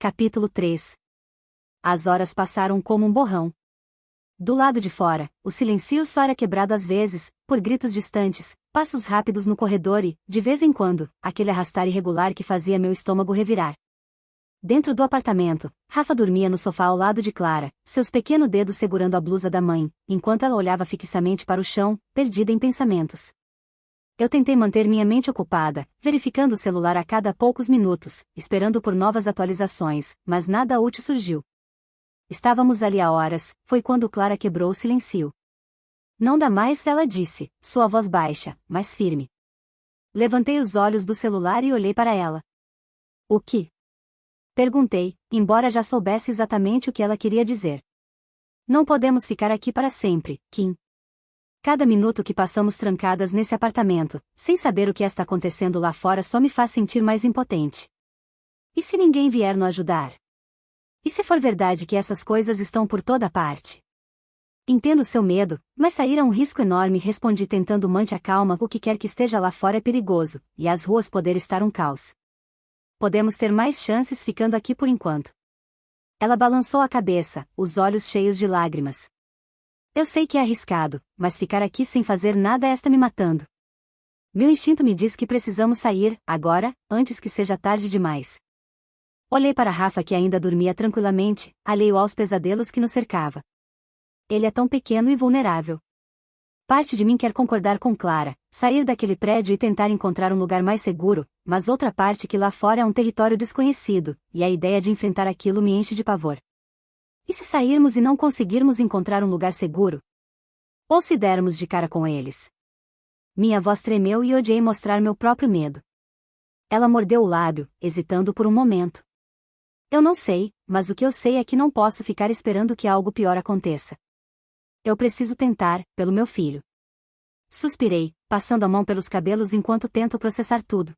Capítulo 3. As horas passaram como um borrão. Do lado de fora, o silêncio só era quebrado às vezes, por gritos distantes, passos rápidos no corredor e, de vez em quando, aquele arrastar irregular que fazia meu estômago revirar. Dentro do apartamento, Rafa dormia no sofá ao lado de Clara, seus pequenos dedos segurando a blusa da mãe, enquanto ela olhava fixamente para o chão, perdida em pensamentos. Eu tentei manter minha mente ocupada, verificando o celular a cada poucos minutos, esperando por novas atualizações, mas nada útil surgiu. Estávamos ali há horas, foi quando Clara quebrou o silêncio. Não dá mais, ela disse, sua voz baixa, mas firme. Levantei os olhos do celular e olhei para ela. O que? Perguntei, embora já soubesse exatamente o que ela queria dizer. Não podemos ficar aqui para sempre, Kim. Cada minuto que passamos trancadas nesse apartamento, sem saber o que está acontecendo lá fora, só me faz sentir mais impotente. E se ninguém vier nos ajudar? E se for verdade que essas coisas estão por toda parte? Entendo seu medo, mas sair é um risco enorme, respondi tentando manter a calma. O que quer que esteja lá fora é perigoso, e as ruas poder estar um caos. Podemos ter mais chances ficando aqui por enquanto. Ela balançou a cabeça, os olhos cheios de lágrimas. Eu sei que é arriscado, mas ficar aqui sem fazer nada está me matando. Meu instinto me diz que precisamos sair, agora, antes que seja tarde demais. Olhei para Rafa, que ainda dormia tranquilamente, alheio aos pesadelos que nos cercava. Ele é tão pequeno e vulnerável. Parte de mim quer concordar com Clara, sair daquele prédio e tentar encontrar um lugar mais seguro, mas outra parte que lá fora é um território desconhecido, e a ideia de enfrentar aquilo me enche de pavor. E se sairmos e não conseguirmos encontrar um lugar seguro? Ou se dermos de cara com eles? Minha voz tremeu e odiei mostrar meu próprio medo. Ela mordeu o lábio, hesitando por um momento. Eu não sei, mas o que eu sei é que não posso ficar esperando que algo pior aconteça. Eu preciso tentar, pelo meu filho. Suspirei, passando a mão pelos cabelos enquanto tento processar tudo.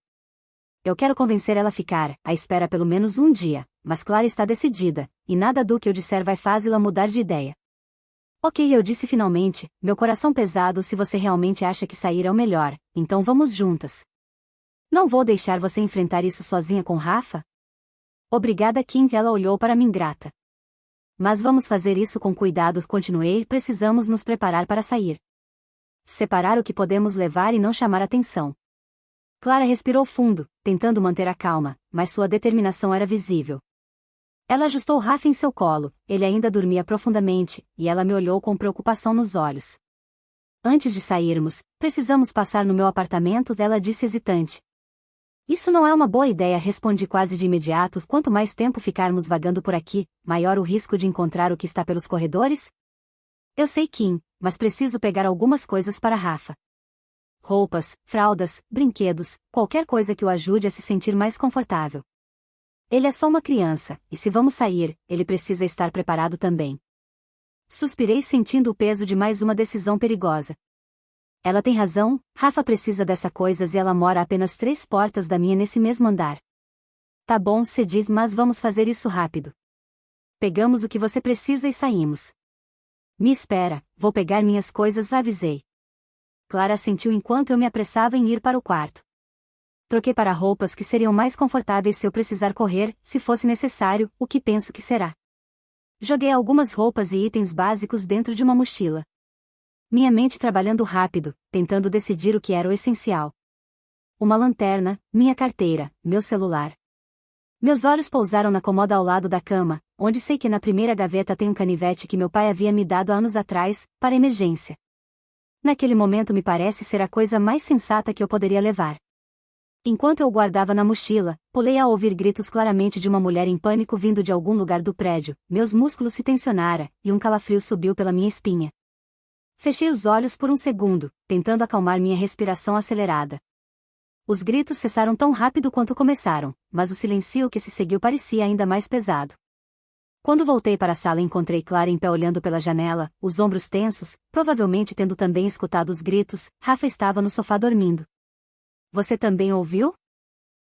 Eu quero convencer ela a ficar, à espera pelo menos um dia, mas Clara está decidida, e nada do que eu disser vai fazê-la mudar de ideia. Ok, eu disse finalmente, meu coração pesado. Se você realmente acha que sair é o melhor, então vamos juntas. Não vou deixar você enfrentar isso sozinha com Rafa? Obrigada, Kim. Ela olhou para mim grata. Mas vamos fazer isso com cuidado, continuei. Precisamos nos preparar para sair. Separar o que podemos levar e não chamar atenção. Clara respirou fundo, tentando manter a calma, mas sua determinação era visível. Ela ajustou Rafa em seu colo, ele ainda dormia profundamente, e ela me olhou com preocupação nos olhos. Antes de sairmos, precisamos passar no meu apartamento, ela disse hesitante. Isso não é uma boa ideia, respondi quase de imediato. Quanto mais tempo ficarmos vagando por aqui, maior o risco de encontrar o que está pelos corredores? Eu sei, Kim, mas preciso pegar algumas coisas para Rafa. Roupas, fraldas, brinquedos, qualquer coisa que o ajude a se sentir mais confortável. Ele é só uma criança, e se vamos sair, ele precisa estar preparado também. Suspirei sentindo o peso de mais uma decisão perigosa. Ela tem razão, Rafa precisa dessas coisas e ela mora a apenas 3 portas da minha nesse mesmo andar. Tá bom, cedi, mas vamos fazer isso rápido. Pegamos o que você precisa e saímos. Me espera, vou pegar minhas coisas, avisei. Clara assentiu enquanto eu me apressava em ir para o quarto. Troquei para roupas que seriam mais confortáveis se eu precisar correr, se fosse necessário, o que penso que será. Joguei algumas roupas e itens básicos dentro de uma mochila. Minha mente trabalhando rápido, tentando decidir o que era o essencial. Uma lanterna, minha carteira, meu celular. Meus olhos pousaram na cômoda ao lado da cama, onde sei que na primeira gaveta tem um canivete que meu pai havia me dado há anos atrás, para emergência. Naquele momento me parece ser a coisa mais sensata que eu poderia levar. Enquanto eu o guardava na mochila, pulei ao ouvir gritos claramente de uma mulher em pânico vindo de algum lugar do prédio, meus músculos se tensionaram, e um calafrio subiu pela minha espinha. Fechei os olhos por um segundo, tentando acalmar minha respiração acelerada. Os gritos cessaram tão rápido quanto começaram, mas o silêncio que se seguiu parecia ainda mais pesado. Quando voltei para a sala encontrei Clara em pé olhando pela janela, os ombros tensos, provavelmente tendo também escutado os gritos. Rafa estava no sofá dormindo. Você também ouviu?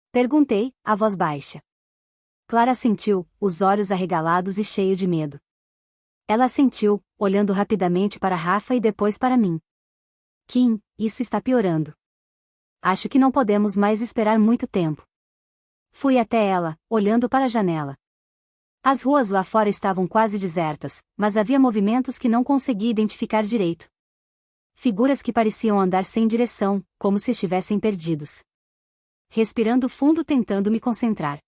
Perguntei, a voz baixa. Clara assentiu, os olhos arregalados e cheio de medo. Ela assentiu, olhando rapidamente para Rafa e depois para mim. Kim, isso está piorando. Acho que não podemos mais esperar muito tempo. Fui até ela, olhando para a janela. As ruas lá fora estavam quase desertas, mas havia movimentos que não conseguia identificar direito. Figuras que pareciam andar sem direção, como se estivessem perdidos. Respirando fundo, tentando me concentrar.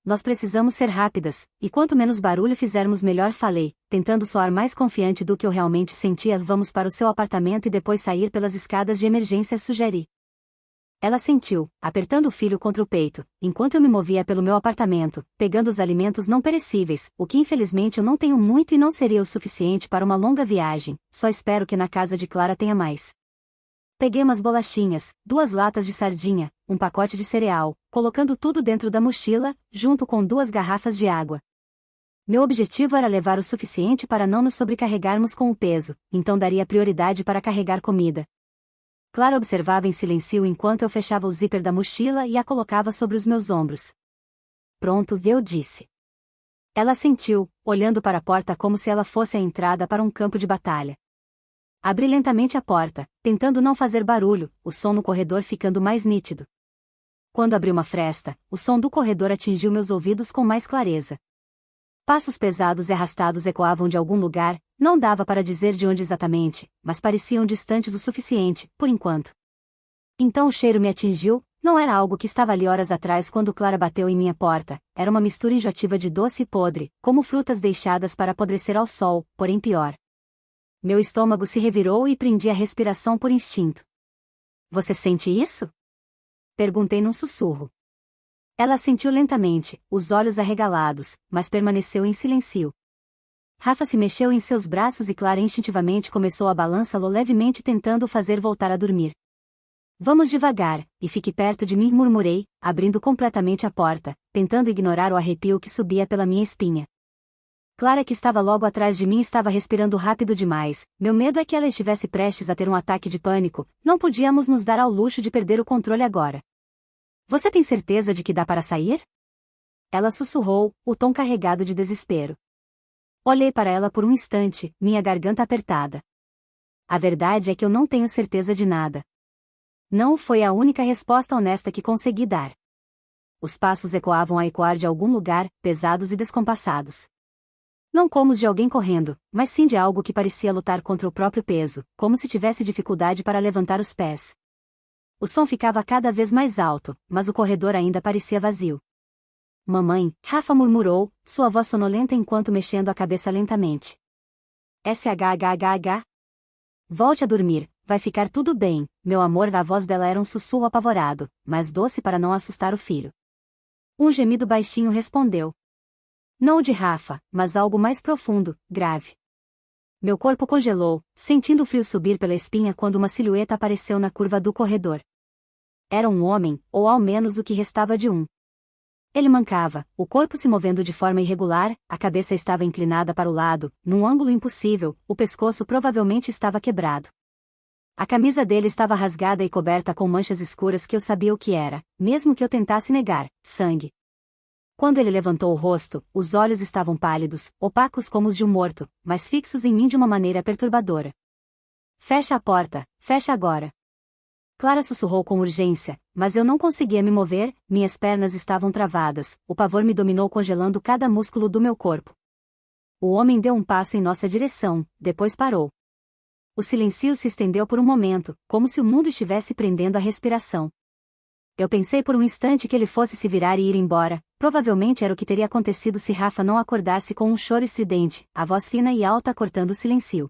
Nós precisamos ser rápidas, e quanto menos barulho fizermos melhor, falei, tentando soar mais confiante do que eu realmente sentia. Vamos para o seu apartamento e depois sair pelas escadas de emergência, sugeri. Ela sentiu, apertando o filho contra o peito, enquanto eu me movia pelo meu apartamento, pegando os alimentos não perecíveis, o que infelizmente eu não tenho muito e não seria o suficiente para uma longa viagem, só espero que na casa de Clara tenha mais. Peguei umas bolachinhas, 2 latas de sardinha, um pacote de cereal, colocando tudo dentro da mochila, junto com 2 garrafas de água. Meu objetivo era levar o suficiente para não nos sobrecarregarmos com o peso, então daria prioridade para carregar comida. Clara observava em silêncio enquanto eu fechava o zíper da mochila e a colocava sobre os meus ombros. Pronto, eu disse. Ela assentiu, olhando para a porta como se ela fosse a entrada para um campo de batalha. Abri lentamente a porta, tentando não fazer barulho, o som no corredor ficando mais nítido. Quando abri uma fresta, o som do corredor atingiu meus ouvidos com mais clareza. Passos pesados e arrastados ecoavam de algum lugar, não dava para dizer de onde exatamente, mas pareciam distantes o suficiente, por enquanto. Então o cheiro me atingiu, não era algo que estava ali horas atrás quando Clara bateu em minha porta, era uma mistura enjoativa de doce e podre, como frutas deixadas para apodrecer ao sol, porém pior. Meu estômago se revirou e prendi a respiração por instinto. Você sente isso? Perguntei num sussurro. Ela assentiu lentamente, os olhos arregalados, mas permaneceu em silêncio. Rafa se mexeu em seus braços e Clara instintivamente começou a balançá-lo levemente tentando o fazer voltar a dormir. Vamos devagar, e fique perto de mim, murmurei, abrindo completamente a porta, tentando ignorar o arrepio que subia pela minha espinha. Clara, que estava logo atrás de mim, estava respirando rápido demais. Meu medo é que ela estivesse prestes a ter um ataque de pânico. Não podíamos nos dar ao luxo de perder o controle agora. Você tem certeza de que dá para sair? Ela sussurrou, o tom carregado de desespero. Olhei para ela por um instante, minha garganta apertada. A verdade é que eu não tenho certeza de nada. Não foi a única resposta honesta que consegui dar. Os passos ecoavam a ecoar de algum lugar, pesados e descompassados. Não como os de alguém correndo, mas sim de algo que parecia lutar contra o próprio peso, como se tivesse dificuldade para levantar os pés. O som ficava cada vez mais alto, mas o corredor ainda parecia vazio. Mamãe, Rafa murmurou, sua voz sonolenta enquanto mexendo a cabeça lentamente. SHHHH? Volte a dormir, vai ficar tudo bem, meu amor. A voz dela era um sussurro apavorado, mas doce para não assustar o filho. Um gemido baixinho respondeu. Não o de Rafa, mas algo mais profundo, grave. Meu corpo congelou, sentindo o frio subir pela espinha quando uma silhueta apareceu na curva do corredor. Era um homem, ou ao menos o que restava de um. Ele mancava, o corpo se movendo de forma irregular, a cabeça estava inclinada para o lado, num ângulo impossível, o pescoço provavelmente estava quebrado. A camisa dele estava rasgada e coberta com manchas escuras que eu sabia o que era, mesmo que eu tentasse negar, sangue. Quando ele levantou o rosto, os olhos estavam pálidos, opacos como os de um morto, mas fixos em mim de uma maneira perturbadora. Fecha a porta, fecha agora. Clara sussurrou com urgência, mas eu não conseguia me mover, minhas pernas estavam travadas, o pavor me dominou congelando cada músculo do meu corpo. O homem deu um passo em nossa direção, depois parou. O silêncio se estendeu por um momento, como se o mundo estivesse prendendo a respiração. Eu pensei por um instante que ele fosse se virar e ir embora, provavelmente era o que teria acontecido se Rafa não acordasse com um choro estridente, a voz fina e alta cortando o silêncio.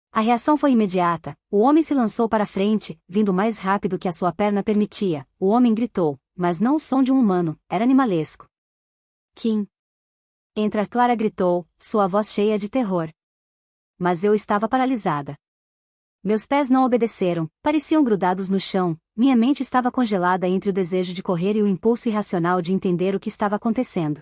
A reação foi imediata, o homem se lançou para frente, vindo mais rápido que a sua perna permitia, o homem gritou, mas não o som de um humano, era animalesco. Kim. Entra, Clara gritou, sua voz cheia de terror. Mas eu estava paralisada. Meus pés não obedeceram, pareciam grudados no chão, minha mente estava congelada entre o desejo de correr e o impulso irracional de entender o que estava acontecendo.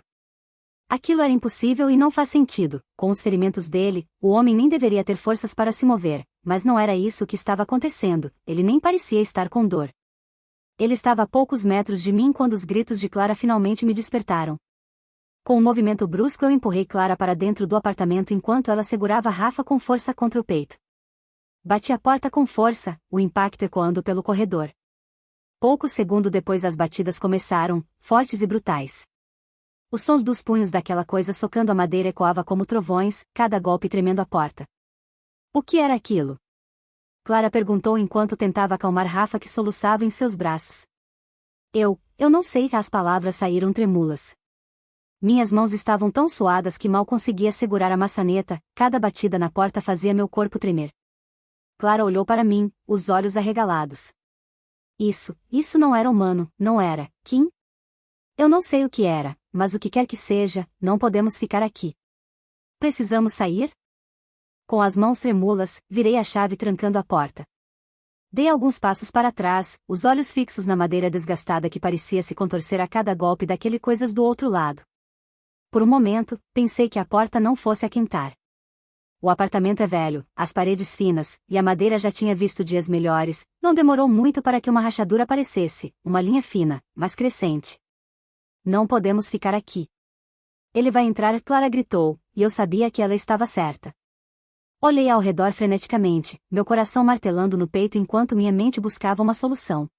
Aquilo era impossível e não faz sentido, com os ferimentos dele, o homem nem deveria ter forças para se mover, mas não era isso que estava acontecendo, ele nem parecia estar com dor. Ele estava a poucos metros de mim quando os gritos de Clara finalmente me despertaram. Com um movimento brusco eu empurrei Clara para dentro do apartamento enquanto ela segurava Rafa com força contra o peito. Bati a porta com força, o impacto ecoando pelo corredor. Poucos segundos depois as batidas começaram, fortes e brutais. Os sons dos punhos daquela coisa socando a madeira ecoava como trovões, cada golpe tremendo a porta. O que era aquilo? Clara perguntou enquanto tentava acalmar Rafa que soluçava em seus braços. Eu não sei, as palavras saíram tremulas. Minhas mãos estavam tão suadas que mal conseguia segurar a maçaneta, cada batida na porta fazia meu corpo tremer. Clara olhou para mim, os olhos arregalados. Isso não era humano, não era, Kim? Eu não sei o que era, mas o que quer que seja, não podemos ficar aqui. Precisamos sair? Com as mãos trêmulas, virei a chave trancando a porta. Dei alguns passos para trás, os olhos fixos na madeira desgastada que parecia se contorcer a cada golpe daquele coisas do outro lado. Por um momento, pensei que a porta não fosse aquentar. O apartamento é velho, as paredes finas, e a madeira já tinha visto dias melhores, não demorou muito para que uma rachadura aparecesse, uma linha fina, mas crescente. Não podemos ficar aqui. Ele vai entrar, Clara gritou, e eu sabia que ela estava certa. Olhei ao redor freneticamente, meu coração martelando no peito enquanto minha mente buscava uma solução.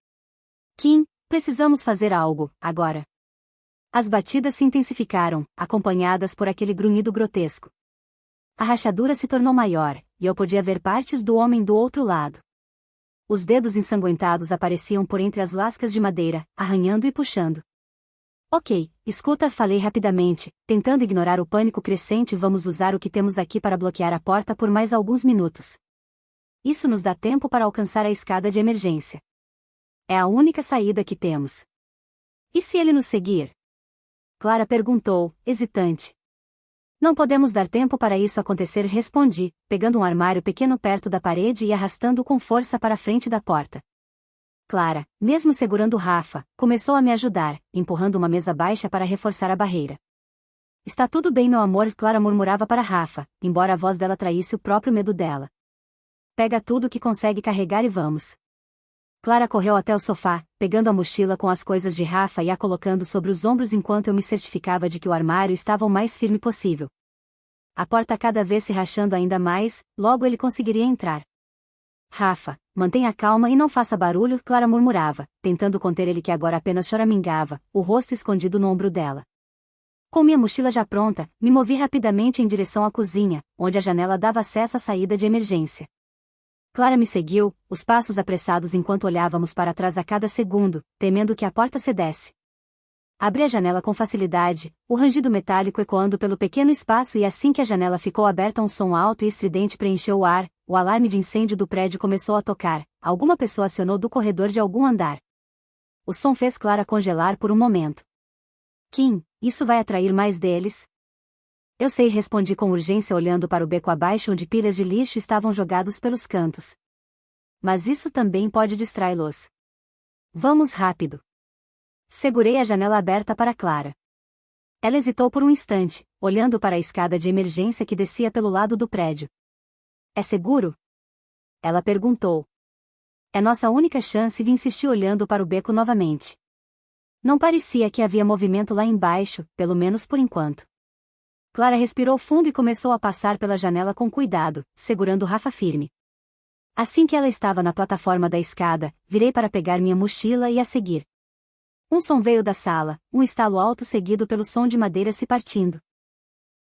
Kim, precisamos fazer algo, agora. As batidas se intensificaram, acompanhadas por aquele grunhido grotesco. A rachadura se tornou maior, e eu podia ver partes do homem do outro lado. Os dedos ensanguentados apareciam por entre as lascas de madeira, arranhando e puxando. Ok, escuta, falei rapidamente, tentando ignorar o pânico crescente. Vamos usar o que temos aqui para bloquear a porta por mais alguns minutos. Isso nos dá tempo para alcançar a escada de emergência. É a única saída que temos. E se ele nos seguir? Clara perguntou, hesitante. Não podemos dar tempo para isso acontecer, respondi, pegando um armário pequeno perto da parede e arrastando-o com força para a frente da porta. Clara, mesmo segurando Rafa, começou a me ajudar, empurrando uma mesa baixa para reforçar a barreira. Está tudo bem, meu amor, Clara murmurava para Rafa, embora a voz dela traísse o próprio medo dela. Pega tudo que consegue carregar e vamos. Clara correu até o sofá, pegando a mochila com as coisas de Rafa e a colocando sobre os ombros enquanto eu me certificava de que o armário estava o mais firme possível. A porta cada vez se rachando ainda mais, logo ele conseguiria entrar. Rafa, mantenha calma e não faça barulho, Clara murmurava, tentando conter ele que agora apenas choramingava, o rosto escondido no ombro dela. Com minha mochila já pronta, me movi rapidamente em direção à cozinha, onde a janela dava acesso à saída de emergência. Clara me seguiu, os passos apressados enquanto olhávamos para trás a cada segundo, temendo que a porta cedesse. Abri a janela com facilidade, o rangido metálico ecoando pelo pequeno espaço, e assim que a janela ficou aberta um som alto e estridente preencheu o ar, o alarme de incêndio do prédio começou a tocar, alguma pessoa acionou do corredor de algum andar. O som fez Clara congelar por um momento. Kim, isso vai atrair mais deles? Eu sei, respondi com urgência olhando para o beco abaixo onde pilhas de lixo estavam jogados pelos cantos. Mas isso também pode distraí-los. Vamos rápido. Segurei a janela aberta para Clara. Ela hesitou por um instante, olhando para a escada de emergência que descia pelo lado do prédio. É seguro? Ela perguntou. É nossa única chance, e insisti olhando para o beco novamente. Não parecia que havia movimento lá embaixo, pelo menos por enquanto. Clara respirou fundo e começou a passar pela janela com cuidado, segurando Rafa firme. Assim que ela estava na plataforma da escada, virei para pegar minha mochila e a seguir. Um som veio da sala, um estalo alto seguido pelo som de madeira se partindo.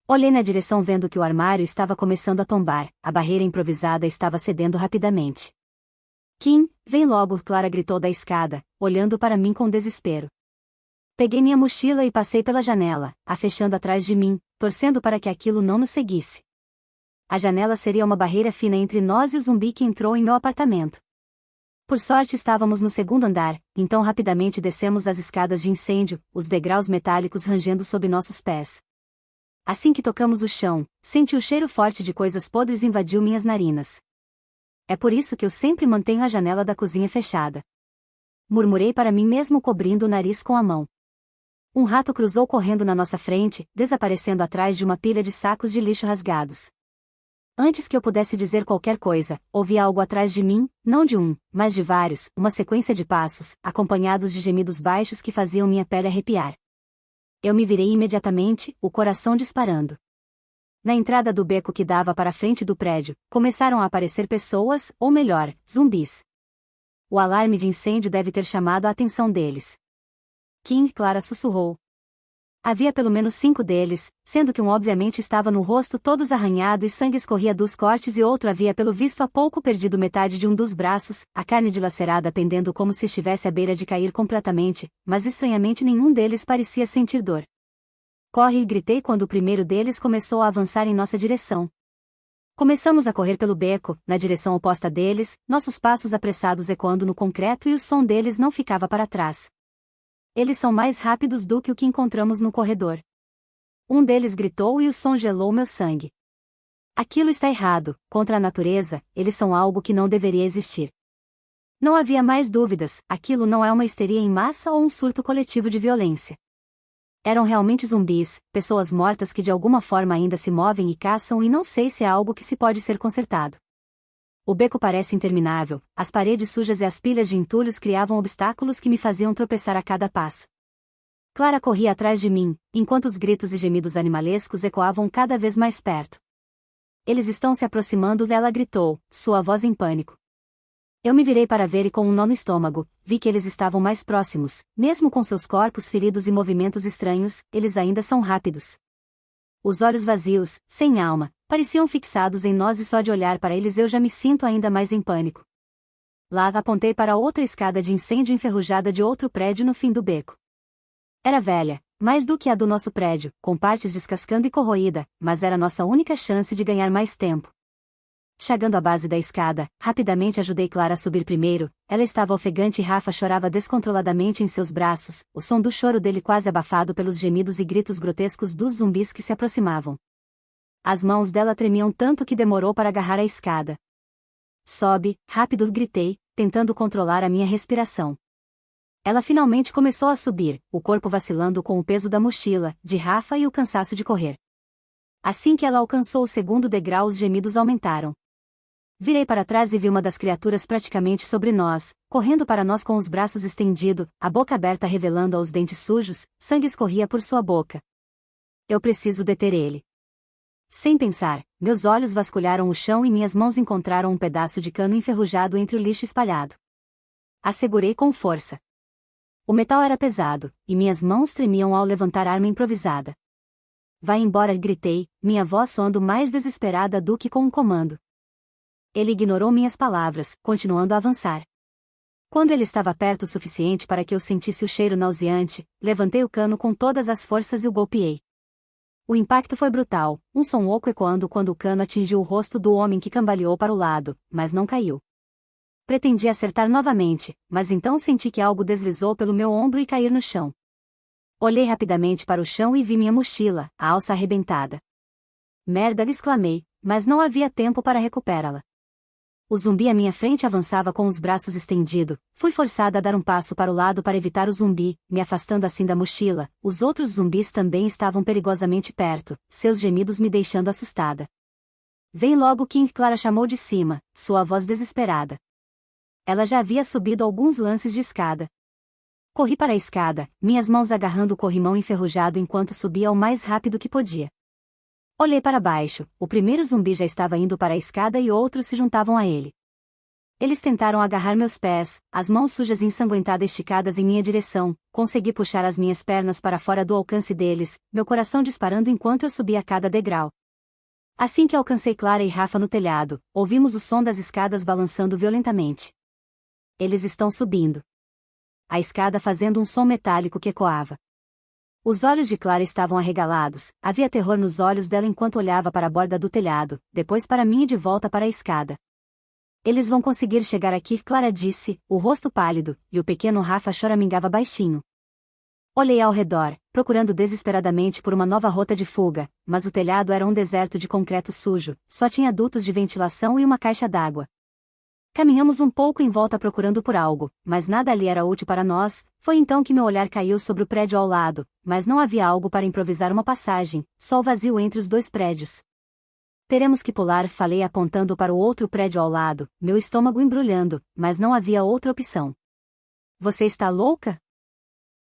Olhei na direção vendo que o armário estava começando a tombar, a barreira improvisada estava cedendo rapidamente. Kim, vem logo, Clara gritou da escada, olhando para mim com desespero. Peguei minha mochila e passei pela janela, a fechando atrás de mim, torcendo para que aquilo não nos seguisse. A janela seria uma barreira fina entre nós e o zumbi que entrou em meu apartamento. Por sorte estávamos no segundo andar, então rapidamente descemos as escadas de incêndio, os degraus metálicos rangendo sob nossos pés. Assim que tocamos o chão, senti o cheiro forte de coisas podres invadiu minhas narinas. É por isso que eu sempre mantenho a janela da cozinha fechada. Murmurei para mim mesmo cobrindo o nariz com a mão. Um rato cruzou correndo na nossa frente, desaparecendo atrás de uma pilha de sacos de lixo rasgados. Antes que eu pudesse dizer qualquer coisa, ouvi algo atrás de mim, não de um, mas de vários, uma sequência de passos, acompanhados de gemidos baixos que faziam minha pele arrepiar. Eu me virei imediatamente, o coração disparando. Na entrada do beco que dava para a frente do prédio, começaram a aparecer pessoas, ou melhor, zumbis. O alarme de incêndio deve ter chamado a atenção deles. Kim, Clara sussurrou. Havia pelo menos 5 deles, sendo que um obviamente estava no rosto todos arranhado e sangue escorria dos cortes e outro havia pelo visto há pouco perdido metade de um dos braços, a carne dilacerada pendendo como se estivesse à beira de cair completamente, mas estranhamente nenhum deles parecia sentir dor. Corre e gritei quando o primeiro deles começou a avançar em nossa direção. Começamos a correr pelo beco, na direção oposta deles, nossos passos apressados ecoando no concreto e o som deles não ficava para trás. Eles são mais rápidos do que o que encontramos no corredor. Um deles gritou e o som gelou meu sangue. Aquilo está errado, contra a natureza, eles são algo que não deveria existir. Não havia mais dúvidas, aquilo não é uma histeria em massa ou um surto coletivo de violência. Eram realmente zumbis, pessoas mortas que de alguma forma ainda se movem e caçam e não sei se é algo que se pode ser consertado. O beco parece interminável, as paredes sujas e as pilhas de entulhos criavam obstáculos que me faziam tropeçar a cada passo. Clara corria atrás de mim, enquanto os gritos e gemidos animalescos ecoavam cada vez mais perto. Eles estão se aproximando, ela gritou, sua voz em pânico. Eu me virei para ver e com um nó no estômago, vi que eles estavam mais próximos, mesmo com seus corpos feridos e movimentos estranhos, eles ainda são rápidos. Os olhos vazios, sem alma, pareciam fixados em nós e só de olhar para eles eu já me sinto ainda mais em pânico. Lá apontei para outra escada de incêndio enferrujada de outro prédio no fim do beco. Era velha, mais do que a do nosso prédio, com partes descascando e corroída, mas era nossa única chance de ganhar mais tempo. Chegando à base da escada, rapidamente ajudei Clara a subir primeiro, ela estava ofegante e Rafa chorava descontroladamente em seus braços, o som do choro dele quase abafado pelos gemidos e gritos grotescos dos zumbis que se aproximavam. As mãos dela tremiam tanto que demorou para agarrar a escada. Sobe, rápido, gritei, tentando controlar a minha respiração. Ela finalmente começou a subir, o corpo vacilando com o peso da mochila, de Rafa e o cansaço de correr. Assim que ela alcançou o segundo degrau, os gemidos aumentaram. Virei para trás e vi uma das criaturas praticamente sobre nós, correndo para nós com os braços estendidos, a boca aberta revelando aos dentes sujos, sangue escorria por sua boca. Eu preciso deter ele. Sem pensar, meus olhos vasculharam o chão e minhas mãos encontraram um pedaço de cano enferrujado entre o lixo espalhado. A segurei com força. O metal era pesado, e minhas mãos tremiam ao levantar a arma improvisada. Vai embora, gritei, minha voz soando mais desesperada do que com um comando. Ele ignorou minhas palavras, continuando a avançar. Quando ele estava perto o suficiente para que eu sentisse o cheiro nauseante, levantei o cano com todas as forças e o golpeei. O impacto foi brutal, um som oco ecoando quando o cano atingiu o rosto do homem que cambaleou para o lado, mas não caiu. Pretendi acertar novamente, mas então senti que algo deslizou pelo meu ombro e cair no chão. Olhei rapidamente para o chão e vi minha mochila, a alça arrebentada. Merda, exclamei, mas não havia tempo para recuperá-la. O zumbi à minha frente avançava com os braços estendidos, fui forçada a dar um passo para o lado para evitar o zumbi, me afastando assim da mochila, os outros zumbis também estavam perigosamente perto, seus gemidos me deixando assustada. Vem logo, King, Clara chamou de cima, sua voz desesperada. Ela já havia subido alguns lances de escada. Corri para a escada, minhas mãos agarrando o corrimão enferrujado enquanto subia o mais rápido que podia. Olhei para baixo, o primeiro zumbi já estava indo para a escada e outros se juntavam a ele. Eles tentaram agarrar meus pés, as mãos sujas e ensanguentadas esticadas em minha direção, consegui puxar as minhas pernas para fora do alcance deles, meu coração disparando enquanto eu subia a cada degrau. Assim que alcancei Clara e Rafa no telhado, ouvimos o som das escadas balançando violentamente. Eles estão subindo. A escada fazendo um som metálico que ecoava. Os olhos de Clara estavam arregalados, havia terror nos olhos dela enquanto olhava para a borda do telhado, depois para mim e de volta para a escada. Eles vão conseguir chegar aqui, Clara disse, o rosto pálido, e o pequeno Rafa choramingava baixinho. Olhei ao redor, procurando desesperadamente por uma nova rota de fuga, mas o telhado era um deserto de concreto sujo, só tinha dutos de ventilação e uma caixa d'água. Caminhamos um pouco em volta procurando por algo, mas nada ali era útil para nós, foi então que meu olhar caiu sobre o prédio ao lado, mas não havia algo para improvisar uma passagem, só o vazio entre os dois prédios. Teremos que pular, falei apontando para o outro prédio ao lado, meu estômago embrulhando, mas não havia outra opção. Você está louca?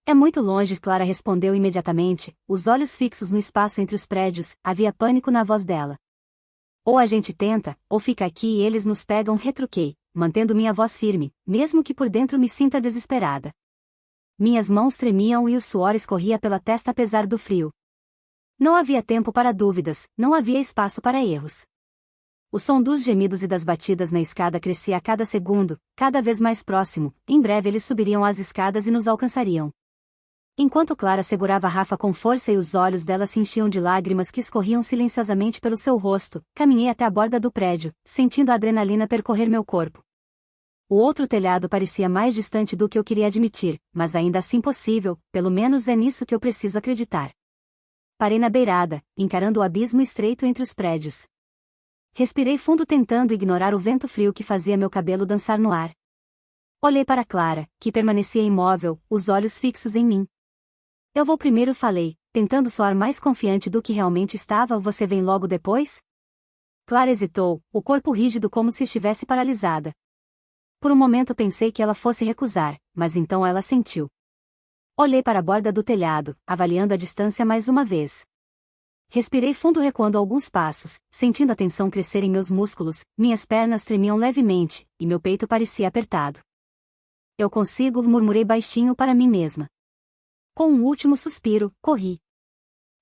É muito longe, Clara respondeu imediatamente, os olhos fixos no espaço entre os prédios, havia pânico na voz dela. Ou a gente tenta, ou fica aqui e eles nos pegam, retruquei, mantendo minha voz firme, mesmo que por dentro me sinta desesperada. Minhas mãos tremiam e o suor escorria pela testa apesar do frio. Não havia tempo para dúvidas, não havia espaço para erros. O som dos gemidos e das batidas na escada crescia a cada segundo, cada vez mais próximo. Em breve eles subiriam as escadas e nos alcançariam. Enquanto Clara segurava Rafa com força e os olhos dela se enchiam de lágrimas que escorriam silenciosamente pelo seu rosto, caminhei até a borda do prédio, sentindo a adrenalina percorrer meu corpo. O outro telhado parecia mais distante do que eu queria admitir, mas ainda assim possível, pelo menos é nisso que eu preciso acreditar. Parei na beirada, encarando o abismo estreito entre os prédios. Respirei fundo tentando ignorar o vento frio que fazia meu cabelo dançar no ar. Olhei para Clara, que permanecia imóvel, os olhos fixos em mim. Eu vou primeiro, falei, tentando soar mais confiante do que realmente estava. Você vem logo depois? Clara hesitou, o corpo rígido como se estivesse paralisada. Por um momento pensei que ela fosse recusar, mas então ela sentiu. Olhei para a borda do telhado, avaliando a distância mais uma vez. Respirei fundo recuando alguns passos, sentindo a tensão crescer em meus músculos, minhas pernas tremiam levemente, e meu peito parecia apertado. Eu consigo, murmurei baixinho para mim mesma. Com um último suspiro, corri.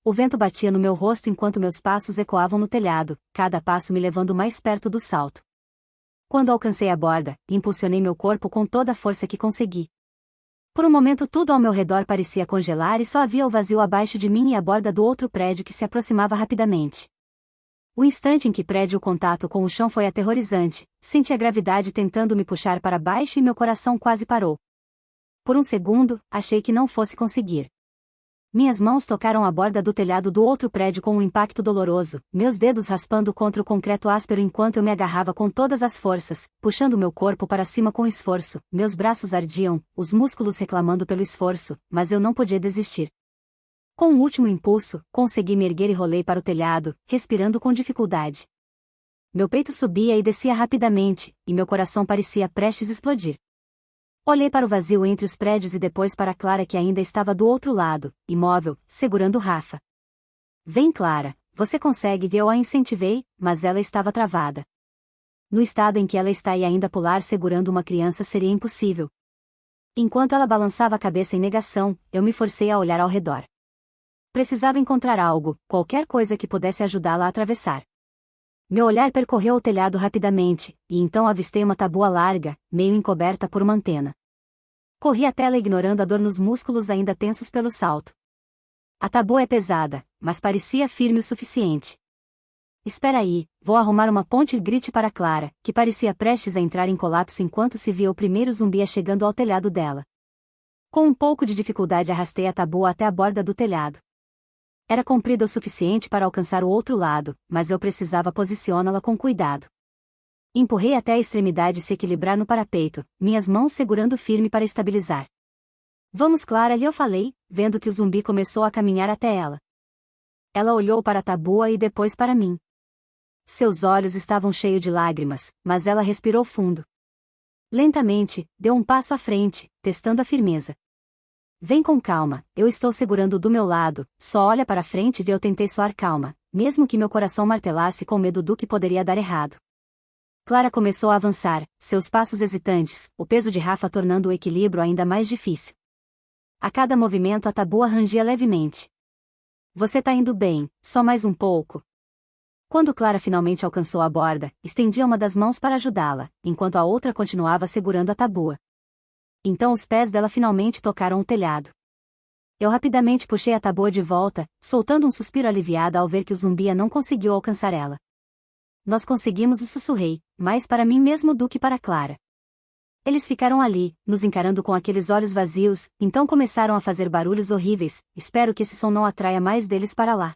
O vento batia no meu rosto enquanto meus passos ecoavam no telhado, cada passo me levando mais perto do salto. Quando alcancei a borda, impulsionei meu corpo com toda a força que consegui. Por um momento tudo ao meu redor parecia congelar e só havia o vazio abaixo de mim e a borda do outro prédio que se aproximava rapidamente. O instante em que perdi o contato com o chão foi aterrorizante, senti a gravidade tentando me puxar para baixo e meu coração quase parou. Por um segundo, achei que não fosse conseguir. Minhas mãos tocaram a borda do telhado do outro prédio com um impacto doloroso, meus dedos raspando contra o concreto áspero enquanto eu me agarrava com todas as forças, puxando meu corpo para cima com esforço, meus braços ardiam, os músculos reclamando pelo esforço, mas eu não podia desistir. Com um último impulso, consegui me erguer e rolei para o telhado, respirando com dificuldade. Meu peito subia e descia rapidamente, e meu coração parecia prestes a explodir. Olhei para o vazio entre os prédios e depois para Clara que ainda estava do outro lado, imóvel, segurando Rafa. Vem Clara, você consegue, eu a incentivei, mas ela estava travada. No estado em que ela está e ainda pular segurando uma criança seria impossível. Enquanto ela balançava a cabeça em negação, eu me forcei a olhar ao redor. Precisava encontrar algo, qualquer coisa que pudesse ajudá-la a atravessar. Meu olhar percorreu o telhado rapidamente, e então avistei uma taboa larga, meio encoberta por uma antena. Corri até ela ignorando a dor nos músculos ainda tensos pelo salto. A taboa é pesada, mas parecia firme o suficiente. Espera aí, vou arrumar uma ponte, grite para Clara, que parecia prestes a entrar em colapso enquanto se via o primeiro zumbi chegando ao telhado dela. Com um pouco de dificuldade arrastei a taboa até a borda do telhado. Era comprida o suficiente para alcançar o outro lado, mas eu precisava posicioná-la com cuidado. Empurrei até a extremidade se equilibrar no parapeito, minhas mãos segurando firme para estabilizar. Vamos Clara, lhe eu falei, vendo que o zumbi começou a caminhar até ela. Ela olhou para a taboa e depois para mim. Seus olhos estavam cheios de lágrimas, mas ela respirou fundo. Lentamente, deu um passo à frente, testando a firmeza. Vem com calma, eu estou segurando do meu lado, só olha para frente e eu tentei soar calma, mesmo que meu coração martelasse com medo do que poderia dar errado. Clara começou a avançar, seus passos hesitantes, o peso de Rafa tornando o equilíbrio ainda mais difícil. A cada movimento a taboa rangia levemente. Você tá indo bem, só mais um pouco. Quando Clara finalmente alcançou a borda, estendia uma das mãos para ajudá-la, enquanto a outra continuava segurando a taboa. Então os pés dela finalmente tocaram o telhado. Eu rapidamente puxei a taboa de volta, soltando um suspiro aliviada ao ver que o zumbi não conseguiu alcançar ela. Nós conseguimos, e sussurrei, mais para mim mesmo do que para Clara. Eles ficaram ali, nos encarando com aqueles olhos vazios, então começaram a fazer barulhos horríveis, espero que esse som não atraia mais deles para lá.